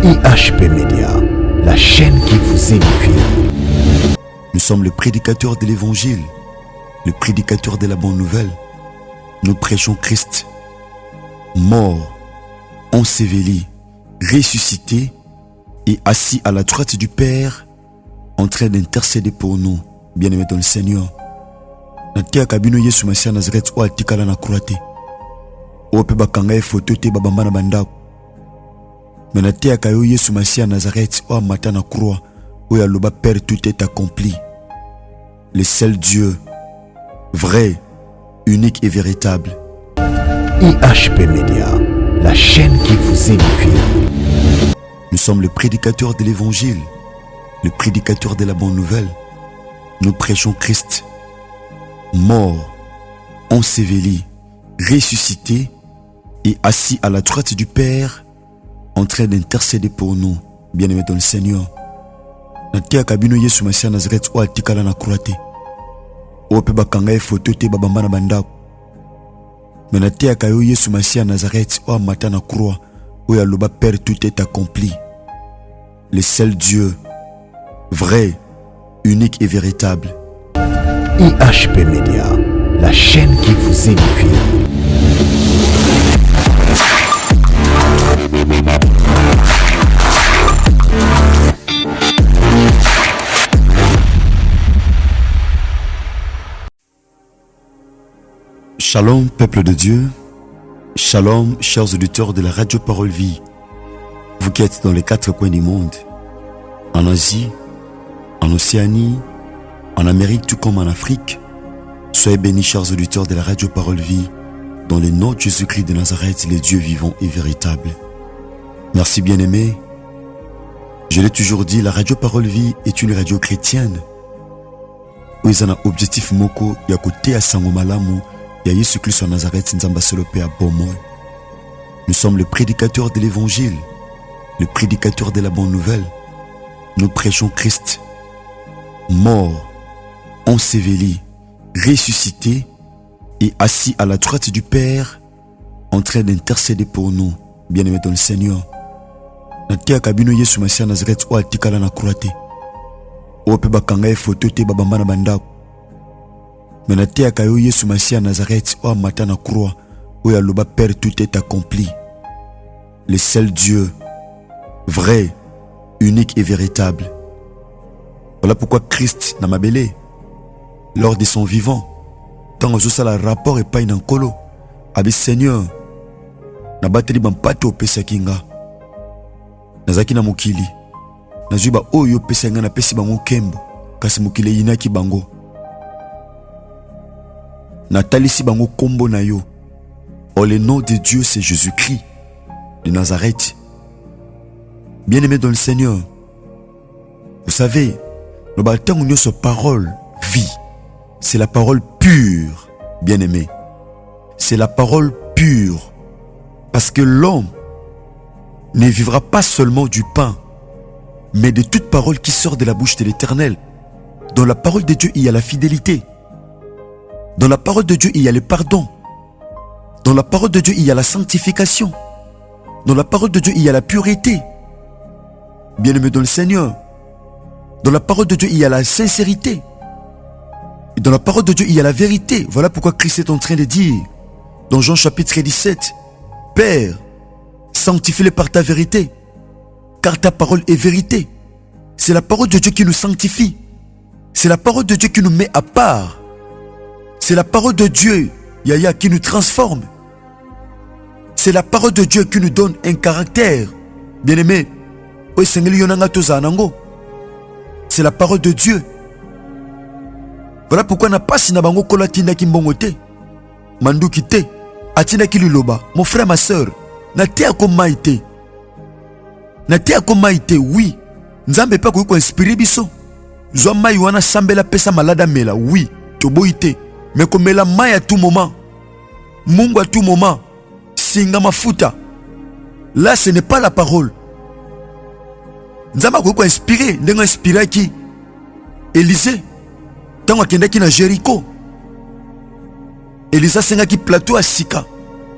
IHP Média, la chaîne qui vous édifie. Nous sommes le prédicateur de l'évangile, le prédicateur de la bonne nouvelle. Nous prêchons Christ, mort, enseveli, ressuscité et assis à la droite du Père, en train d'intercéder pour nous, bien-aimés dans le Seigneur. Natia kabino Yesu Masia Nazareth o atikala na kurate. O pe bakanga e photo te babamba na bandako. Mais natia kayo Yesu Masia Nazareth o amata na croix o ya loba Père, tout est accompli. Le seul Dieu, vrai, unique et véritable. IHP Média, la chaîne qui vous édifie. Nous sommes le prédicateur de l'évangile, le prédicateur de la bonne nouvelle. Nous prêchons Christ, mort, enseveli, ressuscité et assis à la droite du Père, en train d'intercéder pour nous, bien-aimés dans le Seigneur. Natia kabino Yesu Masia Nazareth o atikala na kurate. O pe bakanga e photo te babamba na bandako. Mais natia kayo Yesu Masia Nazareth o amata na croix o ya loba Père, tout est accompli. Le seul Dieu, vrai, unique et véritable. IHP Média, la chaîne qui vous édifie. Shalom, peuple de Dieu. Shalom, chers auditeurs de la Radio Parole Vie. Vous qui êtes dans les 4 coins du monde, en Asie, en Océanie, en Amérique, tout comme en Afrique. Soyez bénis, chers auditeurs de la Radio Parole Vie, dans le nom de Jésus-Christ de Nazareth, le Dieu vivant et véritable. Merci, bien-aimés. Je l'ai toujours dit, la Radio Parole Vie est une radio chrétienne. Où ils ont un objectif moko, ya kote ya sango malamu, ya Yesu Christ en Nazareth, nzamba solope à Bomoy. Nous sommes le prédicateur de l'évangile, le prédicateur de la bonne nouvelle. Nous prêchons Christ, mort, enseveli, ressuscité et assis à la droite du Père, en train d'intercéder pour nous, bien-aimés dans le Seigneur. Natia kabino Yesu Masia Nazareth o atikala na kurate. O pe bakanga e photo te babamba na bandako. Mais natia kayo Yesu Masia Nazareth o amata na croix o ya loba Père, tout est accompli. Le seul Dieu, vrai, unique et véritable. Voilà pourquoi Christ n'a mabélé lors de son vivant. Tant que ça le rapport et pas une encolo. Abi Seigneur, na bateli bampato pesa kinga. Nazaki na mukili. Nazuba oyo pesa nga na pesi bango kembo. Kasi mukile yinaki bango. Natalisi bango kombo na yo. Oh, le nom de Dieu, c'est Jésus-Christ de Nazareth. Bien-aimé dans le Seigneur, vous savez, nous battons union sur parole, vie. C'est la parole pure, bien-aimé. C'est la parole pure. Parce que l'homme ne vivra pas seulement du pain, mais de toute parole qui sort de la bouche de l'Éternel. Dans la parole de Dieu, il y a la fidélité. Dans la parole de Dieu, il y a le pardon. Dans la parole de Dieu, il y a la sanctification. Dans la parole de Dieu, il y a la pureté. Bien-aimé dans le Seigneur, dans la parole de Dieu, il y a la sincérité. Et dans la parole de Dieu, il y a la vérité. Voilà pourquoi Christ est en train de dire, dans Jean chapitre 17, Père, sanctifie-les par ta vérité, car ta parole est vérité. C'est la parole de Dieu qui nous sanctifie. C'est la parole de Dieu qui nous met à part. C'est la parole de Dieu, Yahya, qui nous transforme. C'est la parole de Dieu qui nous donne un caractère. Bien-aimé, c'est la parole de Dieu. Voilà pourquoi n'a pas si nabango kolatina kimbongote. Mandu kite. Atina kiluloba. Mon frère, ma soeur. Nate akomaite. Nate akomaite, oui. Nzambe pa ko inspiré biso. Zwa mai wana sambela pesa malada mela, oui. Toboite. Mais comme la mai à tout moment. Mungu à tout moment. Singa mafuta. Là, ce n'est pas la parole. Nzamba ko inspiré. Ndenga inspiré qui Élisée. Tant akendaki na Jéricho. Elisa sengaki plateau à Sika.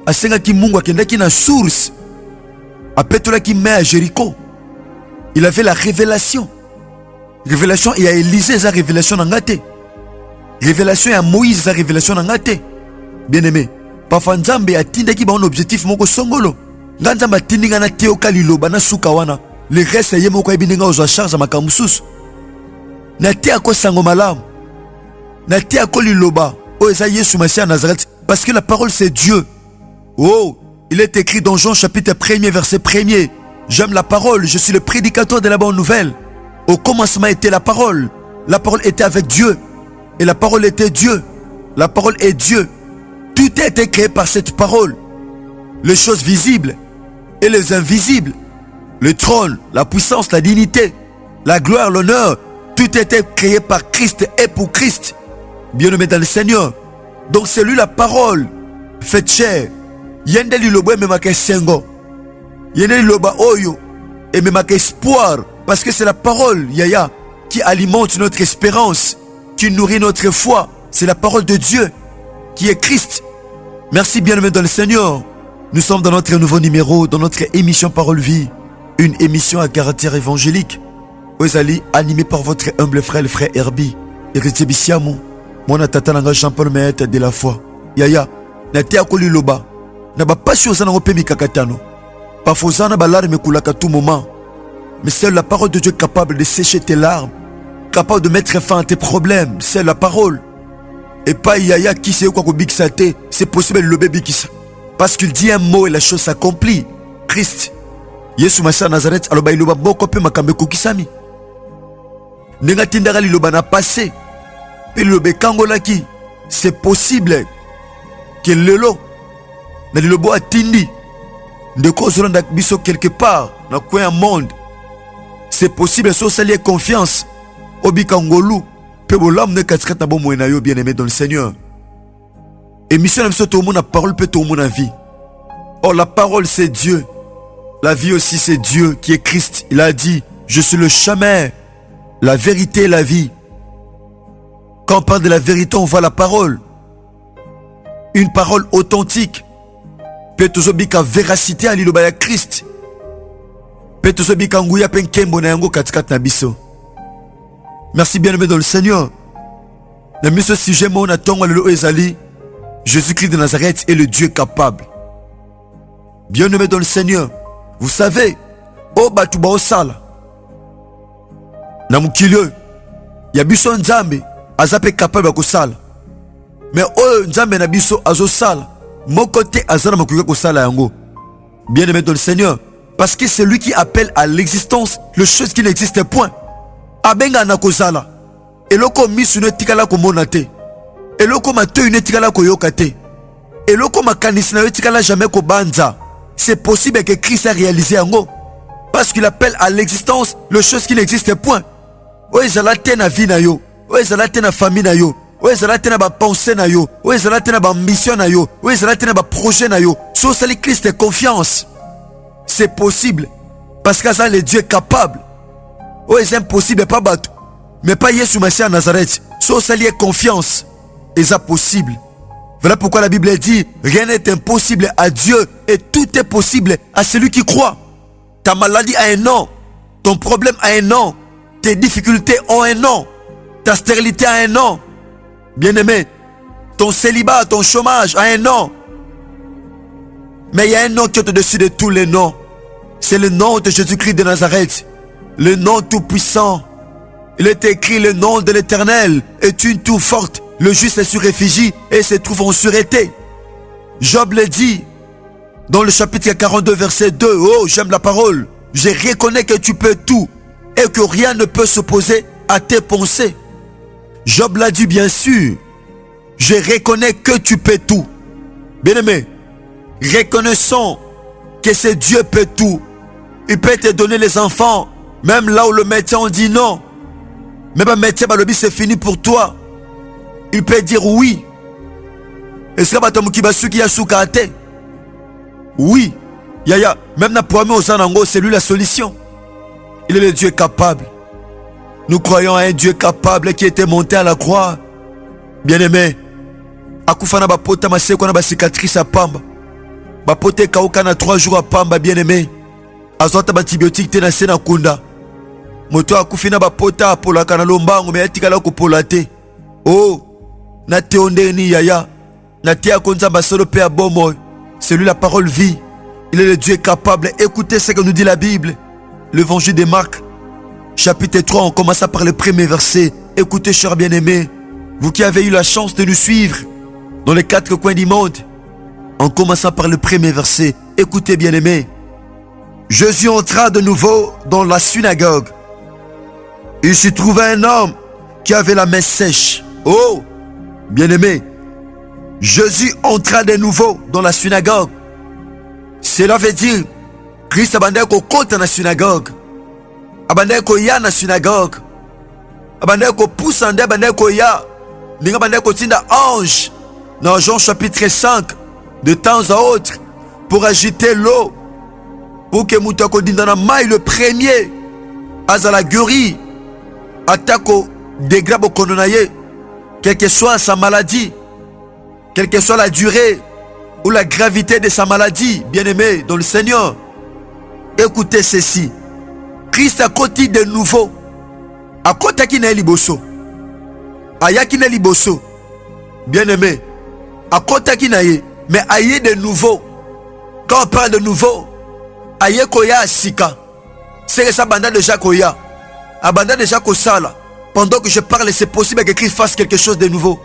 Asengaki Mungu akendaki na source. Apetolaki mer à Jéricho. Il avait la révélation. Révélation et à Élisée, la révélation n'a gâté. Révélation et à Moïse, la révélation n'a gâté. Bien aimé. Parfois, Nzambe a tindi qui a un objectif moko songolo. Nzambe a tindi ngana teo kalilo bana sukawana. Le reste est moko ebinenga ozo charge ma kamusus. Na te ako sango malam. Na te ako liloba. O eza Yesu Messia à Nazareth. Parce que la parole c'est Dieu. Oh, il est écrit dans Jean chapitre 1er verset 1er. J'aime la parole, je suis le prédicateur de la bonne nouvelle. Au commencement était la parole. La parole était avec Dieu. Et la parole était Dieu. La parole est Dieu. Tout a été créé par cette parole. Les choses visibles et les invisibles. Le trône, la puissance, la dignité, la gloire, l'honneur. Tout a été créé par Christ et pour Christ. Bien-aimé dans le Seigneur. Donc c'est lui la parole. Faites chair. Yende lilobo memaka sengo. Yende liloba oyo. Et memaka espoir. Parce que c'est la parole, Yaya, qui alimente notre espérance, qui nourrit notre foi. C'est la parole de Dieu, qui est Christ. Merci bien-aimé dans le Seigneur. Nous sommes dans notre nouveau numéro, dans notre émission Parole Vie. Une émission à caractère évangélique. Ozali, animée par votre humble frère, le frère Herbie. Héritier Bissiamou. Moi, Tatananga Jean-Paul Maître de la foi. Yaya, Nate Akoli Loba. Naba pas chose na opemi kakatano. Pas fausana balarme kulaka tout moment. Mais seule la parole de Dieu est capable de sécher tes larmes, capable de mettre fin à tes problèmes. C'est la parole. Et pas Yaya qui sait quoi que c'est possible le bébé qui ça. Parce qu'il dit un mot et la chose s'accomplit. Christ. Yesu Messia Nazareth aloba iloba boko pe makambe kokisami. Nenga tindara liloba na passé. Pe lilobe kangola ki. C'est possible que lelo na lilobo atindi de cause rondak biso quelque part na coin monde. C'est possible, si vous avez confiance. Obikangolu, Pebolam ne katskat na bon moyenayo bien-aimé dans le Seigneur. Et mission de tout le monde, la parole peut tout le monde en vie. Or, la parole c'est Dieu. La vie aussi c'est Dieu qui est Christ. Il a dit, je suis le chemin, la vérité et la vie. Quand on parle de la vérité, on voit la parole. Une parole authentique. Peut toujours bika véracité à l'ilobaya Christ. Merci bien-aimé dans le Seigneur. Dans ce sujet, Jésus-Christ de Nazareth est le Dieu capable. Bien-aimé dans le Seigneur. Vous savez, oh batuba osala. Namukilio, yabiso nzambe, azape capable kosala. Mais oh nzambe nabiso azosala. Mon côté azana makuka kosala yango. Bien-aimé dans le Seigneur. Parce que c'est lui qui appelle à l'existence les choses qui n'existent point. Abenga na kozala. Eloko misu ne tikala ko monate. Eloko mateu ne tikala ko yokate. Eloko makanisi na tikala jamais ko banza. C'est possible que Christ a réalisé yango. Parce qu'il appelle à l'existence les choses qui n'existent point. O ezala te na vie na yo. O ezala te na famille na yo. O ezala te na ba pensée na yo. O ezala te na ba ambition na yo. O ezala te na ba projet na yo. So sali Christ est confiance. C'est possible. Parce que ça, le Dieu est capable. Oh, c'est impossible, pas battu. Mais pas Yesu Messia à Nazareth. So, ça lié confiance. Et ça possible. Voilà pourquoi la Bible dit, rien n'est impossible à Dieu. Et tout est possible à celui qui croit. Ta maladie a un nom. Ton problème a un nom. Tes difficultés ont un nom. Ta stérilité a un nom. Bien-aimé, ton célibat, ton chômage a un nom. Mais il y a un nom qui est au-dessus de tous les noms. C'est le nom de Jésus-Christ de Nazareth. Le nom tout-puissant. Il est écrit, le nom de l'Éternel est une tour forte. Le juste se réfugie et se trouve en sûreté. Job le dit dans le chapitre 42 verset 2. Oh, j'aime la parole. Je reconnais que tu peux tout et que rien ne peut s'opposer à tes pensées. Job l'a dit bien sûr. Je reconnais que tu peux tout. Bien-aimé, reconnaissons que c'est Dieu peut tout. Il peut te donner les enfants, même là où le médecin on dit non. Même un médecin, c'est fini pour toi. Il peut dire oui. Est-ce que oui. Yaya, même na poame aux anango, c'est lui la solution. Il est le Dieu capable. Nous croyons à un Dieu capable qui était monté à la croix. Bien-aimé, akufana bapota maseko na ba cicatrice à pamba. Bapote kauka na 3 jours à pamba, bien-aimé. Azota antibiotique te na sena kunda. moto akufi na bapota apolaka na lombango me atikala kopola te. Oh, na te ondeni yaya, na te akonzamba solo pe a bomoi. C'est lui la parole vie. Il est le Dieu capable. Écoutez ce que nous dit la Bible. L'évangile de Marc, chapitre 3, on commence par le premier verset. Écoutez, chers bien-aimés, vous qui avez eu la chance de nous suivre dans les 4 coins du monde, en commençant par le premier verset. Écoutez, bien-aimés. Jésus entra de nouveau dans la synagogue. Il s'y trouvait un homme qui avait la main sèche. Oh, bien-aimés, Jésus entra de nouveau dans la synagogue. Cela veut dire Christ abandait ko kota na synagogue. Abandait ko ya na synagogue. Abandait ko poussa nde abandait ko ya. Ninga abandait ko tinda ange. Dans Jean chapitre 5, de temps à autre, pour agiter l'eau. Pour que moutako dindana maille le premier. Azala guéri. Atako dégrabo kononaye. Quelle que soit sa maladie. Quelle que soit la durée ou la gravité de sa maladie, bien-aimé dans le Seigneur. Écoutez ceci. Christ a côté de nouveau. A côté qui n'est liboso. Aya qui n'est liboso. Bien-aimé. A côté qui n'est. Mais aïe de nouveau. Quand on parle de nouveau, aïe koya sika. C'est que ça banda déjà koya. Abanda déjà kosala. Pendant que je parle, c'est possible que Christ fasse quelque chose de nouveau.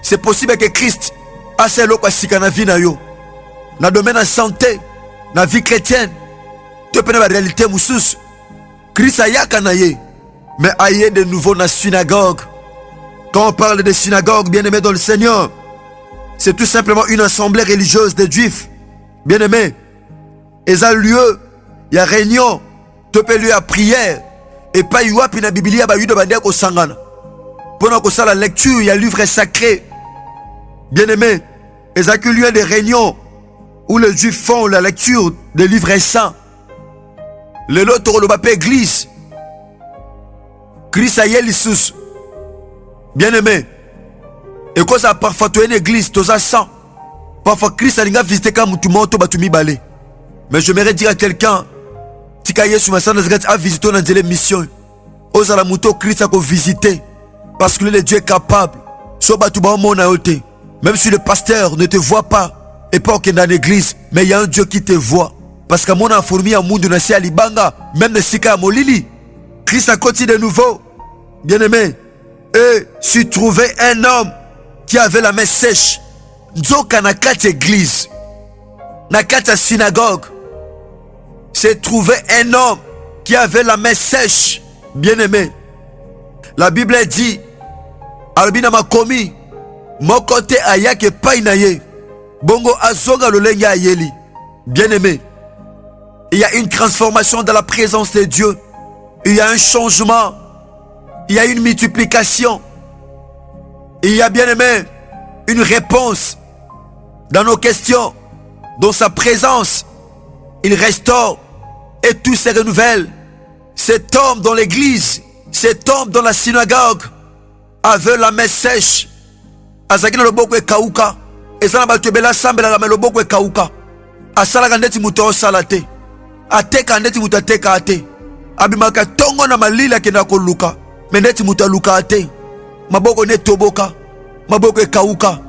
C'est possible que Christ a ce loko sika na vie na yo. Na domaine de santé, na vie chrétienne. Tu peux la réalité moussous. Christ a yaka na ye. Mais aïe de nouveau na synagogue. Quand on parle de synagogue, bien-aimé dans le Seigneur, c'est tout simplement une assemblée religieuse des Juifs. Bien-aimé. Et ça lieu, il y a réunion. Tu peux lui à prière. Et pas y a la Bible, il y a eu de bandia ko sangana. Pendant que ça la lecture, il y a livre sacré. Bien-aimé, et ça que lieu des réunions où les Juifs font la lecture des livres saints. Le lot le bapé église. Christ a yé l'Issus. Bien-aimé. Et quand ça parfois tu es une église, tu as 100. Parfois Christ a visité comme tu montes, tu m'y balais. Mais j'aimerais dire à quelqu'un, Tikaye sur ma salle a visité dans des missions. Osa la moto Christ a visité. Parce que le Dieu est capable. Soit batuba mon aote. Même si le pasteur ne te voit pas, et pas dans l'église, mais il y a un Dieu qui te voit. Parce que mon a fourmi à monde na sia libanga, même ne sika à molili. Christ a continué de nouveau. Bien-aimé. Et s'y trouvait un homme qui avait la main sèche. Nzoka na kati église. Na kati synagogue. S'est trouvé un homme qui avait la main sèche. Bien-aimé. La Bible dit, Albina makomi, mon côté ayake painaye, bongo azonga lolenga ayeli. Bien-aimé. Il y a une transformation dans la présence de Dieu. Il y a un changement. Il y a une multiplication. Il y a, bien-aimé, une réponse dans nos questions. Dans sa présence, il restaure et tout se renouvelle. Cet homme dans l'église, cet homme dans la synagogue avait la main sèche. Azaki na loboko ekauka. Ezana batebela sambela la loboko ekauka. Asala ndeti muto salate. Ateka ndeti muto ateka ate. Abimaka tongo na malila kena koluka. Mendeti muto luka ate. Maboko ne toboka. Maboko ekauka.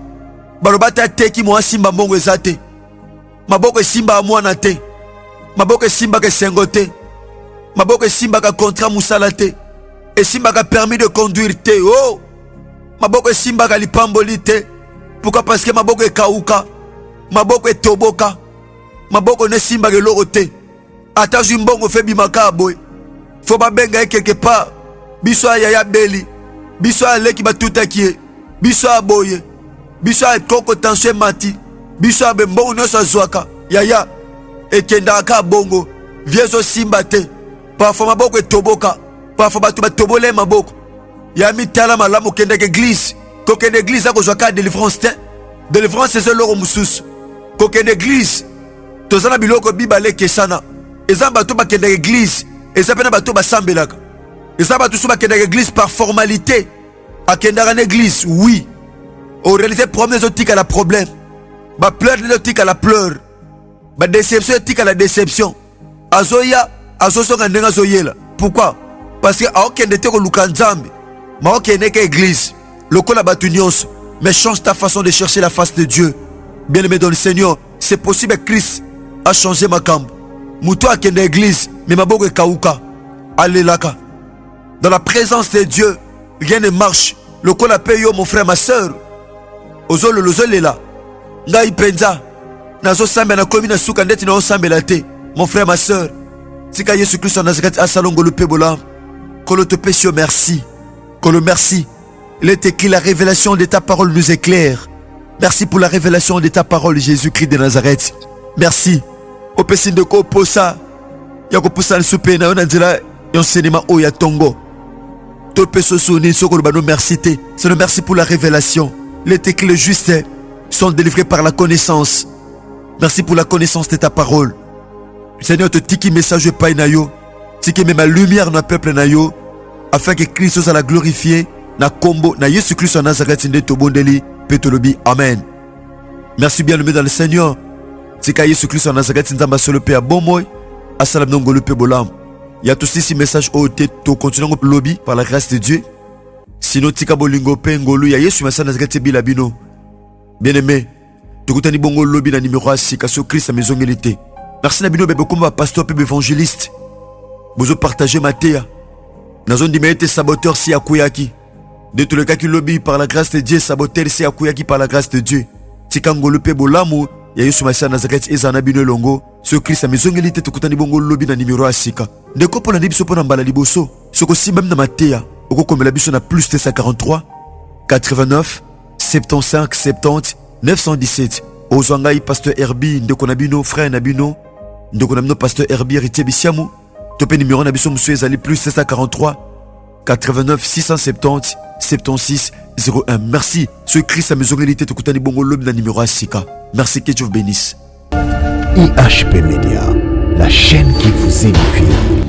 Barobata ateki mo simba mbongo ezate. Maboko simba amwana te. Maboko simba ke sengote. Maboko simba ka contrat musalate. Et simba ka permis de conduire te. Oh! Maboko simba ka lipamboli te. Pourquoi? Parce que maboko e kauka. Maboko e toboka. Maboko ne simba ke lorote. Ata jimbongo fe bimaka boy. Faut ba benga quelque part. Biso ya beli. Biso leki batuta kie. Biso boye. Biso koko tanshe mati. Biso bembongo no sa zwaka. Yaya. Ekenda ka bongo. Viezo simba te. Parfois maboko e toboka. Parfois batu batobole maboko. Ya mitala malamu kende église. Kokende église ako zwaka délivrance te. Délivrance c'est l'oro mususu. Kokende église. Tozana biloko bibale kesana. Eza bato bakende église. Eza pena bato basambelaka. Eza bato su bakende église par formalité. Akenda en église, oui. En réalité problème zotika la problème. Ba pleur zotika la pleur. Ba déception zotika la déception. Azoya, azoso ndenga zoyela. Pourquoi? parce que aokende te koluka nzambe maokende ke église lokola batu nyonso, mais change ta façon de chercher la face de Dieu. Bien-aimé dans le Seigneur, c'est possible que Christ a changé ma cambre. Moutou a kende église, mais ma bogue kauka. Alelaka. Dans la présence de Dieu, rien ne marche. Lokola paye mon frère, ma soeur. Ozolo lozole là. Ngai penza. Nazo sambe na komi na suka ndeti na osambe la te. Mon frère, ma soeur. Sika Yesu Christ en Nazareth asalongo le pebola. Kolo te pesio merci. Kolo merci. Il est écrit, la révélation de ta parole nous éclaire. Merci pour la révélation de ta parole, Jésus-Christ de Nazareth. Merci. Au pessin de ko posa. Yako posa n'soupe na onandila enseignement o ya tongo. Tout peso soni soko bano merci te. C'est le merci pour la révélation. Il est écrit, les justes sont délivrés par la connaissance. Merci pour la connaissance de ta parole. Seigneur, te tiki message pa na yo. Tiki même la lumière dans le peuple na yo, afin que Christ soit la glorifier. Na combo na Yesu Christ en Nazareth ndeto bondeli petolobi amen. Merci bien aimé dans le Seigneur. Tika Yesu Christ en Nazareth nzamba solo pe abomoy asalam nongolo pe bolam. Il y a tous ces messages au tête to continuons au lobby par la grâce de Dieu. Sinon tika bolingo pe ngolu ya Yesu en Nazareth bilabino. Bien aimé, tu kutani bongo lobby na numéro 6 kaso Christ a maison milité. Merci na bino bebe komba pasteur pe évangéliste. Bozo partager matéa. Na zone dimete saboteur si akuyaki. De tous les cas qui lobby par la grâce de Dieu, saboteur si akuyaki par la grâce de Dieu. Tikangolo pe bolamu ya Yesu Masiya Nazareth ezana bino longo. Ce Christ a maison milité to kutani bongo lobby na numéro asika. Ndeko pona ndibiso pona mbala liboso. Soko si même na matéa. Oko komela biso na plus 243 89 75 70 917. Ozwangai pasteur Herbi ndeko na bino frère na bino. Ndeko na bino pasteur Herbi héritier bisiamu. Topé numéro na biso monsieur ezali plus 743 89 670 76 01. Merci. Ce Christ a maison réalité tukutani bongo lobby na numéro asika. Merci, que Dieu vous bénisse. IHP Media, la chaîne qui vous édifie.